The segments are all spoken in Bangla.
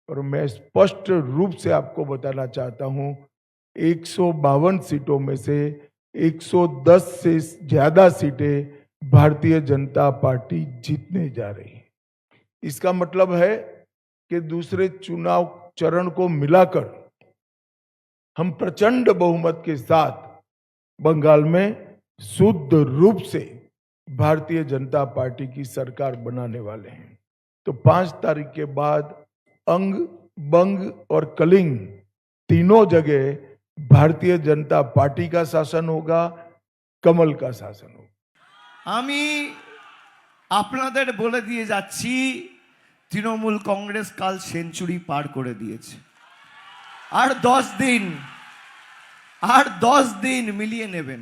और मैं स्पष्ट रूप से आपको बताना चाहता हूं 152 सीटों में से 110 से ज्यादा सीटें भारतीय जनता पार्टी जीतने जा रही है। इसका मतलब है कि दूसरे चुनाव चरण को मिलाकर हम प्रचंड बहुमत के साथ बंगाल में शुद्ध रूप से भारतीय जनता पार्टी की सरकार बनाने वाले हैं। तो 5 तारीख के बाद अंग, बंग और कलिंग तीनों जगह भारतीय जनता पार्टी का शासन होगा, कमल का शासन होगा। আমি আপনাদের বলে দিয়ে যাচ্ছি তৃণমূল কংগ্রেস কাল সেঞ্চুরি পার করে দিয়েছে। আর 10 দিন মিলিয়ে নেবেন।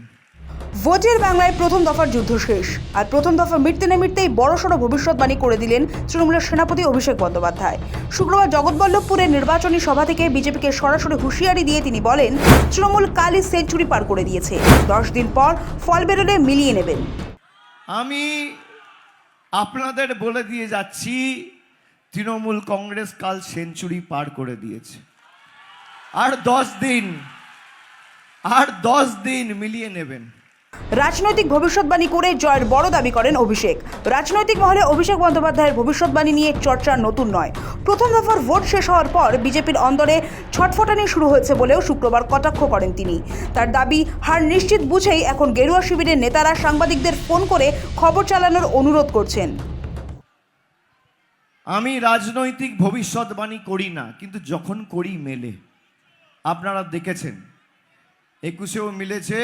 ভোটের বাংলায় প্রথম দফার যুদ্ধ শেষ, আর প্রথম দফা মিটতে না মিটতেই বড়সড় ভবিষ্যৎবাণী করে দিলেন তৃণমূলের সেনাপতি অভিষেক বন্দ্যোপাধ্যায়। শুক্রবার জগৎবল্লভপুরের নির্বাচনী সভা থেকে বিজেপিকে সরাসরি হুঁশিয়ারি দিয়ে তিনি বলেন, তৃণমূল কালই সেঞ্চুরি পার করে দিয়েছে, 10 দিন পর ফল বেরোলে মিলিয়ে নেবেন। আমি আপনাদের বলে দিয়ে যাচ্ছি তৃণমূল কংগ্রেস কাল সেঞ্চুরি পার করে দিয়েছে। আর 10 দিন মিলিয়ে নেবেন। রাজনৈতিক ভবিষ্যৎবাণী করে জয়ের বড় দাবি করেন অভিষেক। রাজনৈতিক মহলে অভিষেক বন্দ্যোপাধ্যায়ের ভবিষ্যৎবাণী নিয়ে চর্চা নতুন নয়। প্রথম দফার ভোট শেষ হওয়ার পর বিজেপির অন্দরে ছটফটানি শুরু হয়েছে বলেও শুক্রবার কটাক্ষ করেন তিনি। তার দাবি, হার নিশ্চিত বুঝেই এখন গেরুয়া শিবিরের নেতারা সাংবাদিকদের ফোন করে খবর চালানোর অনুরোধ করছেন। আমি রাজনৈতিক ভবিষ্যৎবাণী করি না, কিন্তু যখন করি মেলে। আপনারা দেখেছেন 21-এও মিলেছে,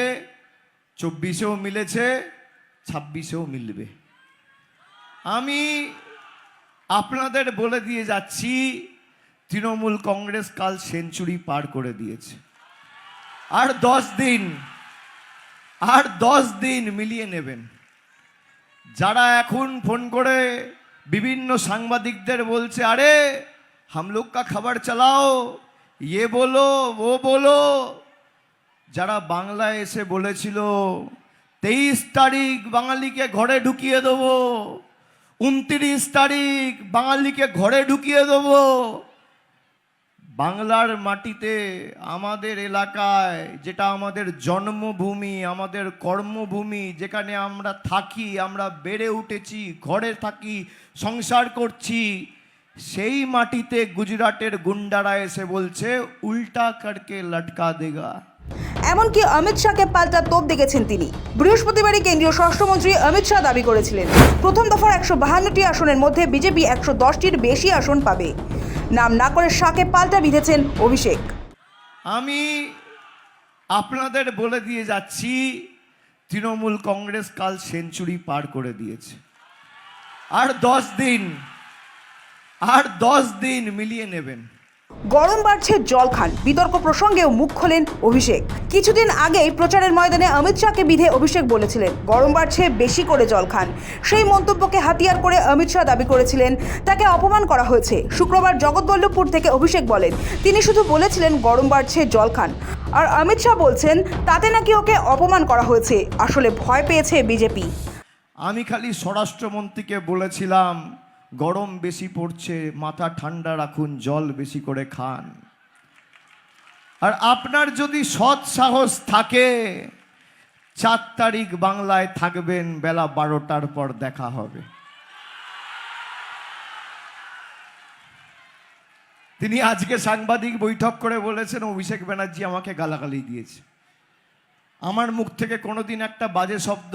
24-এও মিলেছে, 26-এও মিলবে। আমি আপনাদের বলে দিয়ে যাচ্ছি তৃণমূল কংগ্রেস কাল সেঞ্চুরি পার করে দিয়েছে। আর 10 দিন মিলিয়ে নেবেন। যারা এখন ফোন করে বিভিন্ন সাংবাদিকদের বলছে, আরে হাম লোগ কা খবর চালাও, ये बोलो वो बोलो, যারা বাংলায় এসে বলেছিল 23 তারিখ বাঙালিকে ঘরে ঢুকিয়ে দেবো, 29 তারিখ বাঙালিকে ঘরে ঢুকিয়ে দেবো, বাংলার মাটিতে আমাদের এলাকায়, যেটা আমাদের জন্মভূমি, আমাদের কর্মভূমি, যেখানে আমরা থাকি, আমরা বেড়ে উঠেছি, ঘরে থাকি, সংসার করছি, সেই মাটিতে গুজরাটের গুন্ডারা এসে বলছে উল্টা করকে লটকা দেগা। এমনকি অমিত শাহকে পাল্টা তোপ দেখেছেন তিনি। বৃহস্পতিবারই কেন্দ্রীয় স্বরাষ্ট্রমন্ত্রী অমিত শাহ দাবি করেছিলেন, প্রথম দফার 152টি আসনের মধ্যে বিজেপি 110টির বেশি আসন পাবে। নাম না করে শাহকে পাল্টা বিঁধেছেন অভিষেক। আমি আপনাদের বলে দিয়ে যাচ্ছি তৃণমূল কংগ্রেস কাল সেঞ্চুরি পার করে দিয়েছে। আর 10 দিন মিলিয়ে নেবেন। গরম বাড়ছে জল খান, বিতর্ক প্রসঙ্গেও মুখ খোলেন অভিষেক। কিছুদিন আগেই প্রচারের ময়দানে অমিত শাহকে বিধে অভিষেক বলেছিলেন, গরম বাড়ছে বেশি করে জল খান। সেই মন্তব্যকে হাতিয়ার করে অমিত শাহ দাবি করেছিলেন তাকে অপমান করা হয়েছে। শুক্রবার জগৎবল্লভপুর থেকে অভিষেক বলেন, তিনি শুধু বলেছিলেন গরম বাড়ছে জল খান, আর অমিত শাহ বলছেন তাতে নাকি ওকে অপমান করা হয়েছে। আসলে ভয় পেয়েছে বিজেপি। আমি খালি স্বরাষ্ট্রমন্ত্রীকে বলেছিলাম গরম বেশি পড়ছে, মাথা ঠান্ডা রাখুন, জল বেশি করে খান। আর আপনার যদি সৎ সাহস থাকে 4 তারিখ বাংলায় থাকবেন, বেলা 12টার পর দেখা হবে। তিনি আজকে সাংবাদিক বৈঠক করে বলেছেন অভিষেক ব্যানার্জি আমাকে গালাগালি দিয়েছে। আমার মুখ থেকে কোনোদিন একটা বাজে শব্দ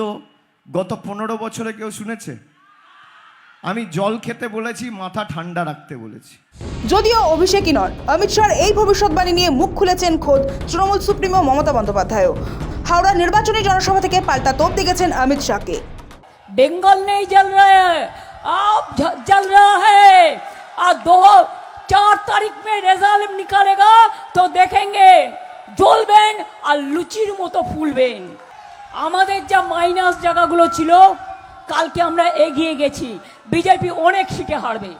গত 15 বছরে কেউ শুনেছে? আমি জল খেতে বলেছি, মাথা ঠান্ডা রাখতে বলেছি। যদিও অভিষেকই নন, অমিত শাহর এই ভবিষ্যৎবাণী নিয়ে মুখ খুলেছেন খোদ তৃণমূল সুপ্রিমো মমতা বন্দ্যোপাধ্যায়ও। হাওড়া নির্বাচনী জনসভা থেকে পাল্টা তোপ দেখেছেন অমিত শাহকে। बेंगल नहीं जल रहा है, आप जल रहा है। और 4 तारीख में रिजल्ट निकालेगा तो देखेंगे জ্বলবেন আর লুচির মতো ফুলবেন। আমাদের যা মাইনাস জায়গাগুলো ছিল কালকে আমরা এগিয়ে গেছি, বিজেপি অনেক সিটে হারবে।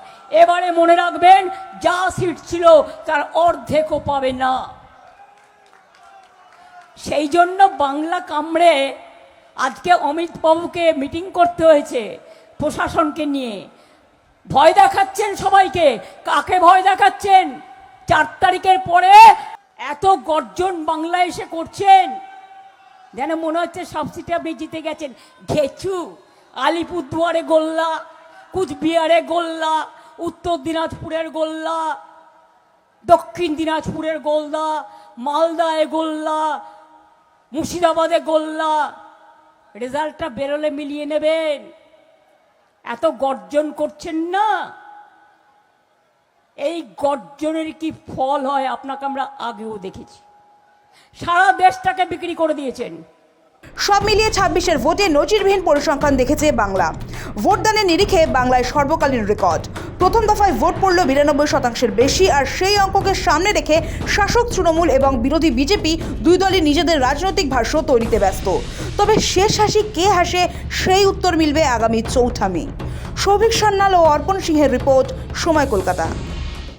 এবারে মনে রাখবেন যা সিট ছিল তার অর্ধেকও পাবে না। সেই জন্য বাংলা কামড়ে আজকে অমিত বাবুকে মিটিং করতে হয়েছে প্রশাসনকে নিয়ে। ভয় দেখাচ্ছেন সবাইকে। কাকে ভয় দেখাচ্ছেন? 4 তারিখের পরে এত গর্জন বাংলায় এসে করছেন, যেন মনে হচ্ছে সব সিটে আপনি জিতে গেছেন। ঘেচু, আলিপুরদুয়ারে গোল্লা, কুচবিহারে গোল্লা, উত্তর দিনাজপুরের গোল্লা, দক্ষিণ দিনাজপুরের গোল্লা, মালদায় গোল্লা, মুর্শিদাবাদে গোল্লা। রেজাল্টটা বেরোলে মিলিয়ে নেবেন। এত গর্জন করছেন না, এই গর্জনের কি ফল হয় আপনাকে আমরা আগেও দেখেছি। সারা দেশটাকে বিক্রি করে দিয়েছেন। সব মিলিয়ে 26-এর ভোটে নজিরবিহীন পরিসংখ্যান দেখেছে বাংলা। ভোটদানের নিরিখে বাংলায় সর্বকালীন রেকর্ড। প্রথম দফায় ভোট পড়ল 92%-এর বেশি, আর সেই অঙ্ককে সামনে রেখে শাসক তৃণমূল এবং বিরোধী বিজেপি দুই দলই নিজেদের রাজনৈতিক ভাষ্য তৈরিতে ব্যস্ত। তবে শেষ হাসি কে হাসে, সেই উত্তর মিলবে আগামী 4 মে। সৌভিক সান্যাল ও অর্পণ সিংহের রিপোর্ট, সময় কলকাতা।